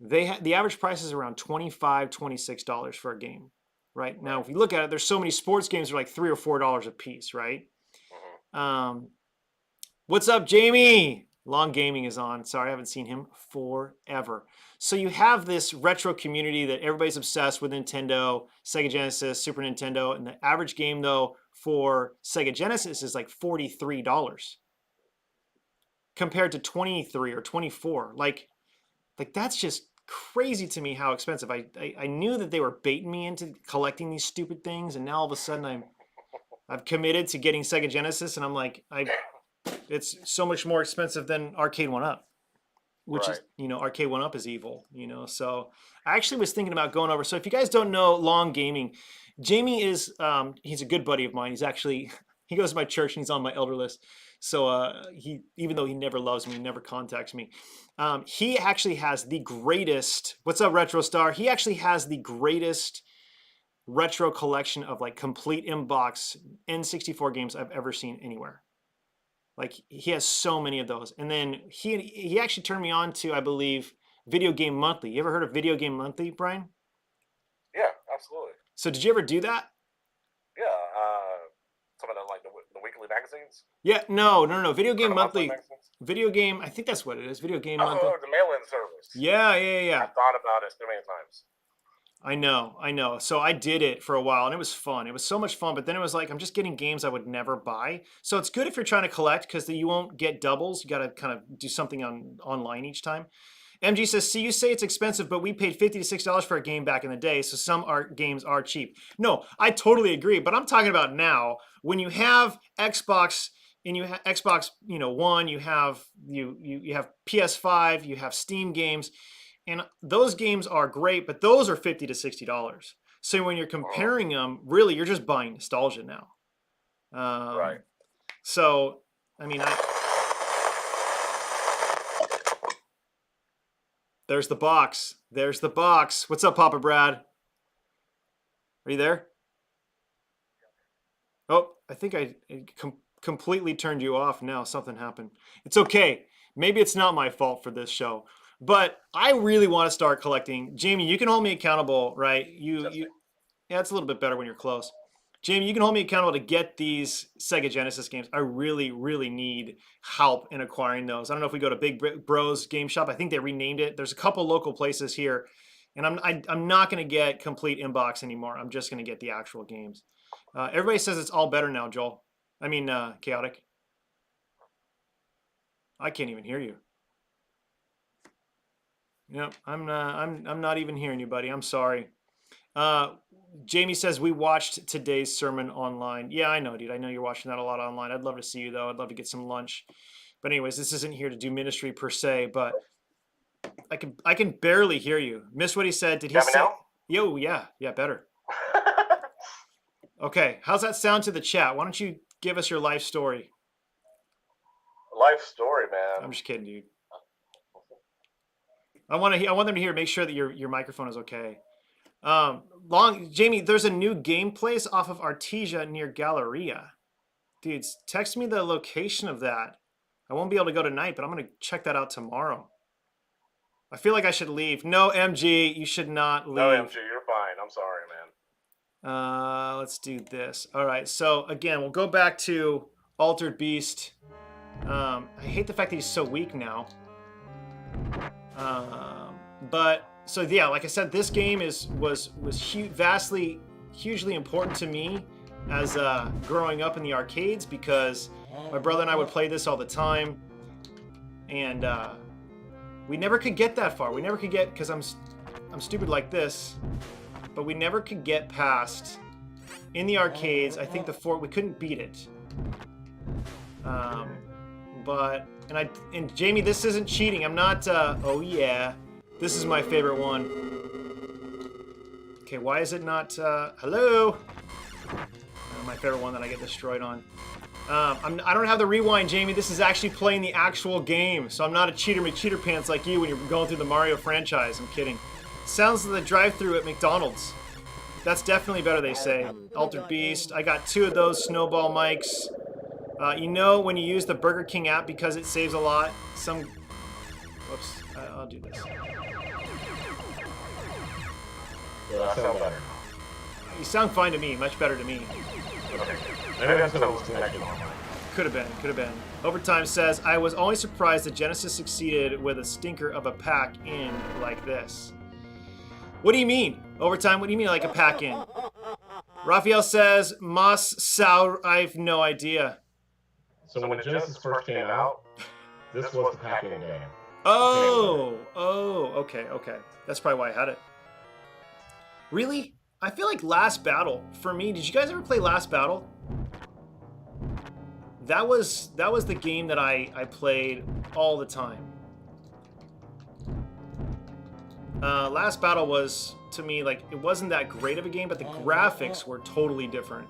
The average price is around $25, $26 for a game. Right now, if you look at it, there's so many sports games that are like $3 or $4 a piece, right? What's up, Jamie? Long Gaming is on. Sorry, I haven't seen him forever. So you have this retro community that everybody's obsessed with Nintendo, Sega Genesis, Super Nintendo, and the average game though for Sega Genesis is like $43 compared to 23 or 24. Like that's just crazy to me how expensive. I knew that they were baiting me into collecting these stupid things, and now all of a sudden I've committed to getting Sega Genesis, and I'm like, it's so much more expensive than Arcade 1-Up, which is, Arcade 1-Up is evil, So I actually was thinking about going over. So if you guys don't know Long Gaming, Jamie is, he's a good buddy of mine. He goes to my church and he's on my elder list. So even though he never loves me, never contacts me, he actually has the greatest, what's up, Retro Star? He actually has the greatest retro collection of like complete inbox N64 games I've ever seen anywhere. Like he has so many of those. And then he actually turned me on to, I believe, Video Game Monthly. You ever heard of Video Game Monthly, Brian? Yeah, absolutely. So did you ever do that? Yeah, some of the like the weekly magazines. Yeah, no. Video Game Monthly. Video Game, I think that's what it is. Video Game Monthly. Oh, the mail-in service. Yeah. I thought about it so many times. I know. So I did it for a while and it was fun. It was so much fun, but then it was like, I'm just getting games I would never buy. So it's good if you're trying to collect because you won't get doubles. You got to kind of do something online each time. MG says, see, you say it's expensive, but we paid $50 to $60 for a game back in the day. So some games are cheap. No, I totally agree. But I'm talking about now when you have Xbox and you have Xbox, One, you have PS5, you have Steam games. And those games are great, but those are $50 to $60. So when you're comparing them, really, you're just buying nostalgia now. Right. So, I mean, there's the box. What's up, Papa Brad? Are you there? Oh, I think I completely turned you off now. Something happened. It's okay. Maybe it's not my fault for this show. But I really want to start collecting. Jamie, you can hold me accountable, right? Yeah, it's a little bit better when you're close. Jamie, you can hold me accountable to get these Sega Genesis games. I really, really need help in acquiring those. I don't know if we go to Big Bros Game Shop. I think they renamed it. There's a couple local places here. And I'm not going to get complete inbox anymore. I'm just going to get the actual games. Everybody says it's all better now, Joel. I mean, Chaotic. I can't even hear you. Yep, I'm not even hearing you, buddy. I'm sorry. Jamie says we watched today's sermon online. Yeah, I know, dude. I know you're watching that a lot online. I'd love to see you though. I'd love to get some lunch. But anyways, this isn't here to do ministry per se, but I can barely hear you. Missed what he said. Did he say? Now? Yo, yeah, better. Okay, how's that sound to the chat? Why don't you give us your life story? Life story, man. I'm just kidding, dude. I want them to hear. Make sure that your microphone is okay. Jamie, there's a new game place off of Artesia near Galleria. Dudes, text me the location of that. I won't be able to go tonight, but I'm gonna check that out tomorrow. I feel like I should leave. No, MG, you should not leave. No, MG, you're fine. I'm sorry, man. Let's do this. All right, so again, we'll go back to Altered Beast. I hate the fact that he's so weak now. But so yeah, like I said, this game was hugely important to me as growing up in the arcades, because my brother and I would play this all the time, and we never could get that far. We never could get, because I'm stupid like this, but we never could get past in the arcades. I think we couldn't beat it. And Jamie, this isn't cheating. I'm not. Oh yeah, this is my favorite one. Okay, why is it not? Hello. My favorite one that I get destroyed on. I don't have the rewind, Jamie. This is actually playing the actual game, so I'm not a cheater McCheater pants like you when you're going through the Mario franchise. I'm kidding. Sounds like the drive-thru at McDonald's. That's definitely better, they say. Altered Beast. I got 2 of those snowball mics. You know when you use the Burger King app because it saves a lot. Whoops. I'll do this. Yeah, that sounds better. You sound fine to me. Much better to me. Okay. Maybe that's because I was connected online. Could have been. Overtime says, I was always surprised that Genesis succeeded with a stinker of a pack-in like this. What do you mean? Overtime, what do you mean like a pack-in? Raphael says, Mas Saur, I have no idea. So when Genesis first came out, this was the pack-in game. Oh, okay. That's probably why I had it. Really? I feel like Last Battle, for me, did you guys ever play Last Battle? That was the game that I played all the time. Last Battle was, to me, like, it wasn't that great of a game, but the graphics were totally different.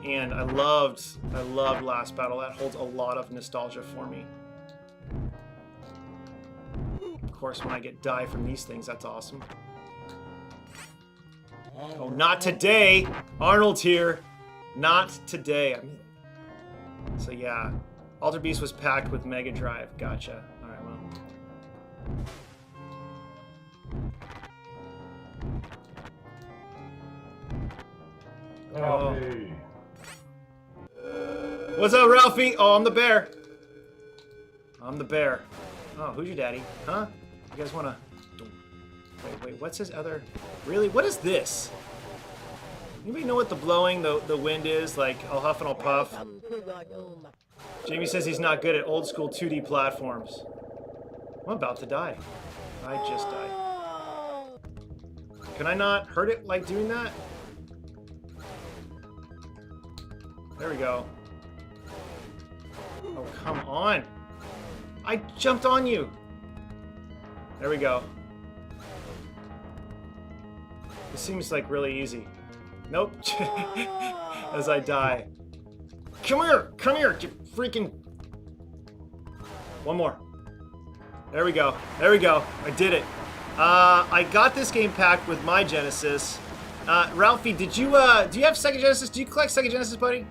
And I loved Last Battle. That holds a lot of nostalgia for me. Of course, when I get die from these things, that's awesome. Oh, not today! Arnold's here! Not today. So yeah, Altered Beast was packed with Mega Drive. Gotcha. Alright, well. Ralphie. What's up, Ralphie? Oh, I'm the bear. I'm the bear. Oh, who's your daddy? Huh? You guys wanna... Wait, what's his other... Really? What is this? Anybody know what the blowing, the wind is? Like, I'll huff and I'll puff. Jamie says he's not good at old school 2D platforms. I'm about to die. I just died. Can I not hurt it like doing that? There we go. Oh, come on. I jumped on you. There we go. This seems like really easy. Nope. As I die. Come here, you freaking... One more. There we go. I did it. I got this game packed with my Genesis. Ralphie, do you have Sega Genesis? Do you collect Sega Genesis, buddy?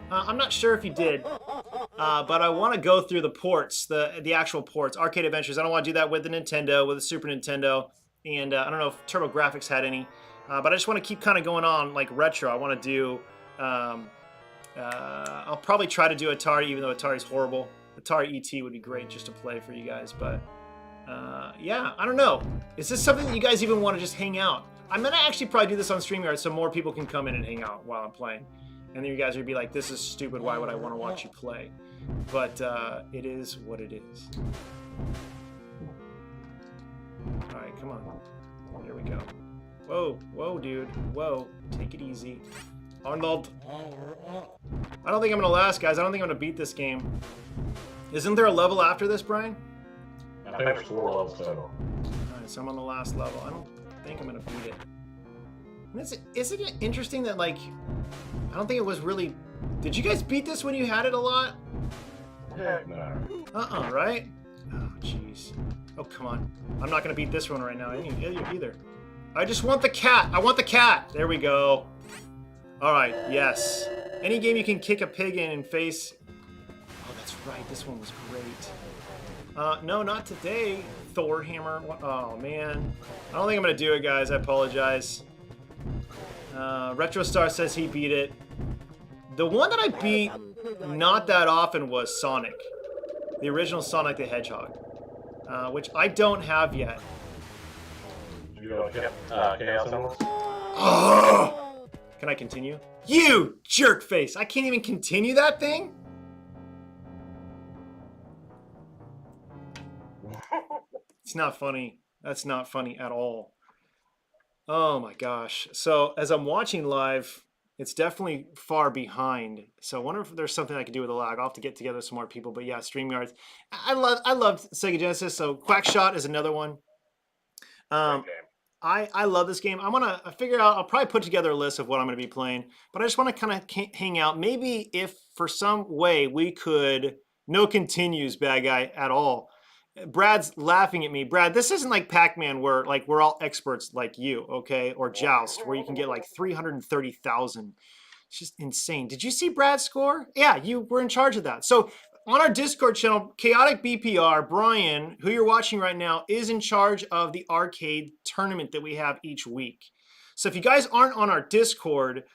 I'm not sure if you did, but I want to go through the ports, the actual ports, Arcade Adventures. I don't want to do that with the Nintendo, with the Super Nintendo, and I don't know if TurboGrafx had any, but I just want to keep kind of going on like retro. I want to do, I'll probably try to do Atari, even though Atari's horrible. Atari ET would be great just to play for you guys, but yeah, I don't know. Is this something that you guys even want to just hang out? I'm gonna actually probably do this on StreamYard so more people can come in and hang out while I'm playing. And then you guys would be like, this is stupid, why would I want to watch you play? But it is what it is. All right, come on. There we go. Whoa, whoa, dude. Whoa, take it easy. Arnold. I don't think I'm gonna last, guys. I don't think I'm gonna beat this game. Isn't there a level after this, Brian? I think there's 4 levels total. Alright, so I'm on the last level. I don't think I'm gonna beat it. And isn't it interesting that, like, I don't think it was really... Did you guys beat this when you had it a lot? Heck no. Right? Oh, jeez. Oh, come on. I'm not gonna beat this one right now either. I just want the cat. I want the cat. There we go. All right, yes. Any game you can kick a pig in and face... Oh, that's right. This one was great. No, not today, Thor Hammer. Oh, man. I don't think I'm going to do it, guys. I apologize. RetroStar says he beat it. The one that I beat not that often was Sonic. The original Sonic the Hedgehog. Which I don't have yet. You go Chaos Emeralds? Oh! Can I continue? You jerk face! I can't even continue that thing? It's not funny. That's not funny at all. Oh my gosh. So as I'm watching live, it's definitely far behind. So I wonder if there's something I can do with the lag. I'll have to get together some more people. But yeah, StreamYards. I love Sega Genesis. So Quackshot is another one. Great game. I love this game. I want to figure out, I'll probably put together a list of what I'm going to be playing, but I just want to kind of hang out. Maybe if for some way we could, no continues, bad guy, at all. Brad's laughing at me. Brad, this isn't like Pac-Man where like we're all experts like you, okay? Or Joust, where you can get like 330,000. It's just insane. Did you see Brad's score? Yeah, you were in charge of that. So on our Discord channel, Chaotic BPR, Brian, who you're watching right now, is in charge of the arcade tournament that we have each week. So if you guys aren't on our Discord,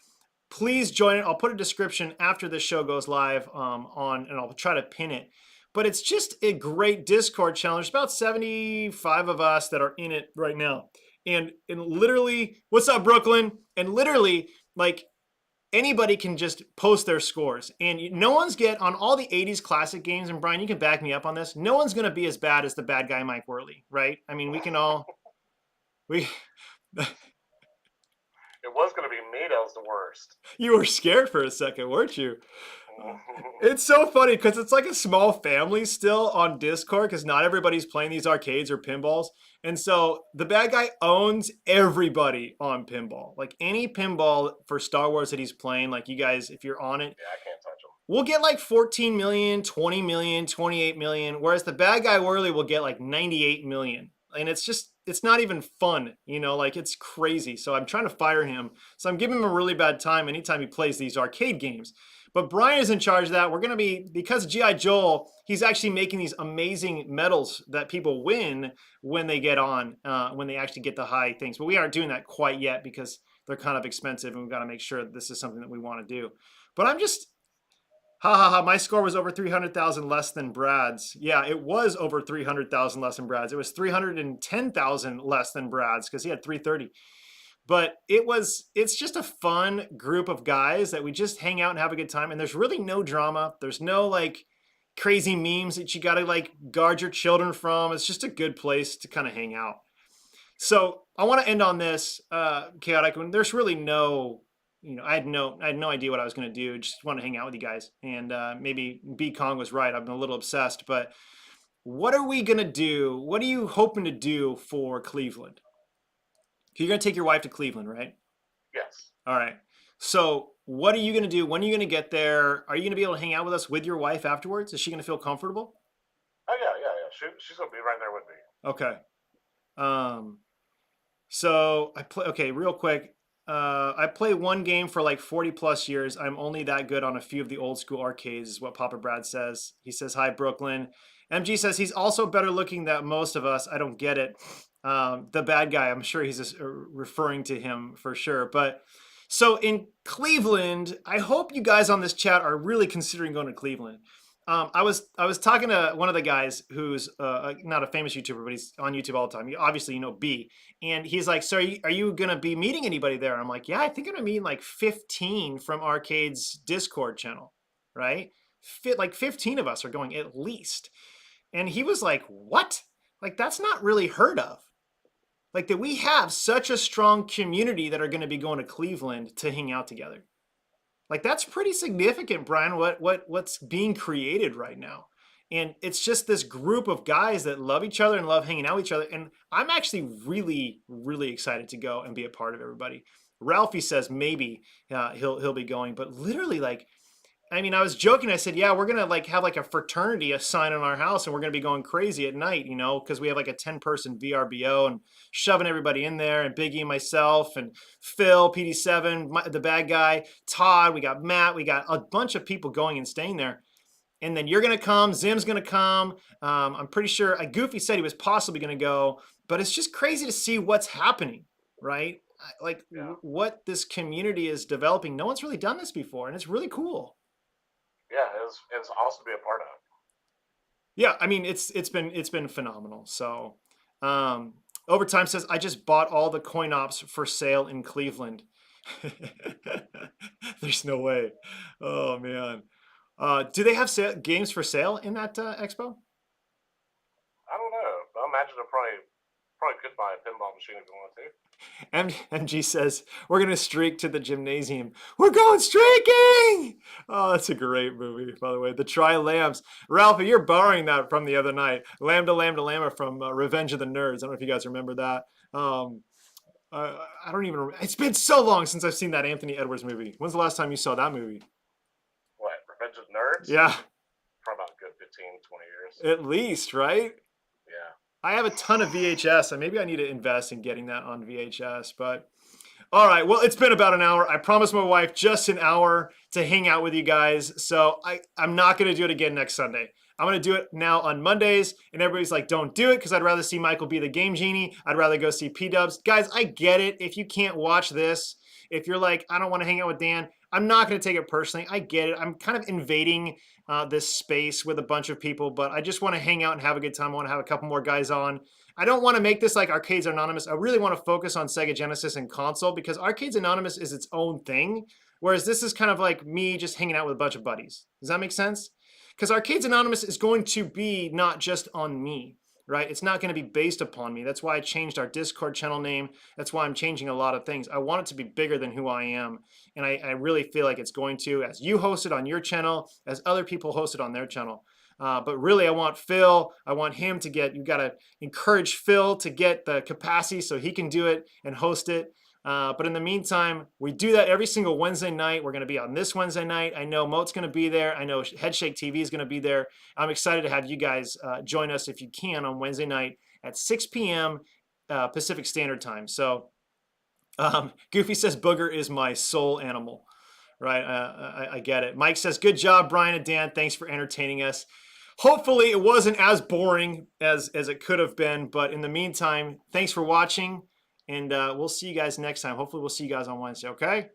please join it. I'll put a description after this show goes live and I'll try to pin it. But it's just a great Discord channel. There's about 75 of us that are in it right now. And literally, what's up, Brooklyn? And literally, like, anybody can just post their scores. And no one's on all the 80s classic games, and Brian, you can back me up on this, no one's going to be as bad as the bad guy Mike Worley, right? I mean, we can all... It was going to be me that was the worst. You were scared for a second, weren't you? It's so funny because it's like a small family still on Discord because not everybody's playing these arcades or pinballs. And so the bad guy owns everybody on pinball. Like any pinball for Star Wars that he's playing, like you guys, if you're on it, Yeah, I can't touch them. we'll get like 14 million, 20 million, 28 million, whereas the bad guy Worley will get like 98 million. And it's just, it's not even fun, you know, like it's crazy. So I'm trying to fire him. So I'm giving him a really bad time anytime he plays these arcade games. But Brian is in charge of that. We're going to be, because G.I. Joel, he's actually making these amazing medals that people win when they get on, when they actually get the high things. But we aren't doing that quite yet because they're kind of expensive and we've got to make sure that this is something that we want to do. But I'm just, my score was over 300,000 less than Brad's. Yeah, it was over 300,000 less than Brad's. It was 310,000 less than Brad's because he had 330. But it's just a fun group of guys that we just hang out and have a good time. And there's really no drama. There's no like crazy memes that you got to like guard your children from. It's just a good place to kind of hang out. So I want to end on this, Chaotic, when there's really no, you know, I had no idea what I was going to do. Just want to hang out with you guys. And maybe B Kong was right. I've been a little obsessed, but what are we going to do? What are you hoping to do for Cleveland? You're going to take your wife to Cleveland, right? Yes. All right. So what are you going to do? When are you going to get there? Are you going to be able to hang out with us with your wife afterwards? Is she going to feel comfortable? Oh, yeah. She's going to be right there with me. Okay. So I play, okay, real quick. I play one game for like 40 plus years. I'm only that good on a few of the old school arcades is what Papa Brad says. He says, hi, Brooklyn. MG says he's also better looking than most of us. I don't get it. The bad guy, I'm sure he's just referring to him for sure. But so in Cleveland, I hope you guys on this chat are really considering going to Cleveland. I was talking to one of the guys who's not a famous YouTuber, but he's on YouTube all the time. Obviously, you know B, and he's like, "So are you gonna be meeting anybody there?" I'm like, "Yeah, I think I'm gonna meet like 15 from Arcade's Discord channel, right? Like 15 of us are going at least." And he was like, "What? Like that's not really heard of. Like that we have such a strong community that are going to be going to Cleveland to hang out together." Like that's pretty significant, Brian, what's being created right now. And it's just this group of guys that love each other and love hanging out with each other. And I'm actually really, really excited to go and be a part of everybody. Ralphie says maybe he'll be going, but literally like I mean, I was joking. I said, "Yeah, we're gonna like have like a fraternity, a sign on our house, and we're gonna be going crazy at night, you know, because we have like a 10-person VRBO and shoving everybody in there, and Biggie, and myself, and Phil, PD7, the bad guy, Todd. We got Matt. We got a bunch of people going and staying there. And then you're gonna come. Zim's gonna come. I'm pretty sure. Goofy said he was possibly gonna go, but it's just crazy to see what's happening, right? Like what this community is developing. No one's really done this before, and it's really cool. Yeah, it's awesome to be a part of. Yeah, I mean it's been phenomenal. So Overtime says I just bought all the coin ops for sale in Cleveland. There's no way. Oh man. Do they have games for sale in that expo? I don't know. I imagine I probably could buy a pinball machine if you want to. MG says we're gonna streak to the gymnasium. We're going streaking. Oh, that's a great movie, by the way. The Tri Lambs. Ralphie, you're borrowing that from the other night. Lambda Lambda Lambda from Revenge of the Nerds. I don't know if you guys remember that. I don't even remember. It's been so long since I've seen that Anthony Edwards movie. When's the last time you saw that movie? What, Revenge of the Nerds? Yeah. Probably about a good 15, 20 years. At least, right? Yeah. I have a ton of VHS, and maybe I need to invest in getting that on VHS. But all right, well, it's been about an hour. I promised my wife just an hour to hang out with you guys. So I'm not going to do it again next Sunday. I'm going to do it now on Mondays. And everybody's like, don't do it because I'd rather see Michael be the Game Genie. I'd rather go see P-Dubs. Guys, I get it. If you can't watch this, if you're like, I don't want to hang out with Dan, I'm not going to take it personally. I get it. I'm kind of invading this space with a bunch of people, but I just want to hang out and have a good time. I want to have a couple more guys on. I don't want to make this like Arcades Anonymous. I really want to focus on Sega Genesis and console because Arcades Anonymous is its own thing, whereas this is kind of like me just hanging out with a bunch of buddies. Does that make sense? Because Arcades Anonymous is going to be not just on me, right? It's not going to be based upon me. That's why I changed our Discord channel name. That's why I'm changing a lot of things. I want it to be bigger than who I am. And I really feel like it's going to, as you host it on your channel, as other people host it on their channel. But really, I want Phil. I want him to get, you got to encourage Phil to get the capacity so he can do it and host it. But in the meantime, we do that every single Wednesday night. We're going to be on this Wednesday night. I know Moat's going to be there. I know Headshake TV is going to be there. I'm excited to have you guys join us if you can on Wednesday night at 6 p.m. Pacific Standard Time. So Goofy says Booger is my soul animal. Right, I get it. Mike says, good job, Brian and Dan. Thanks for entertaining us. Hopefully it wasn't as boring as it could have been. But in the meantime, thanks for watching. And we'll see you guys next time. Hopefully we'll see you guys on Wednesday, okay?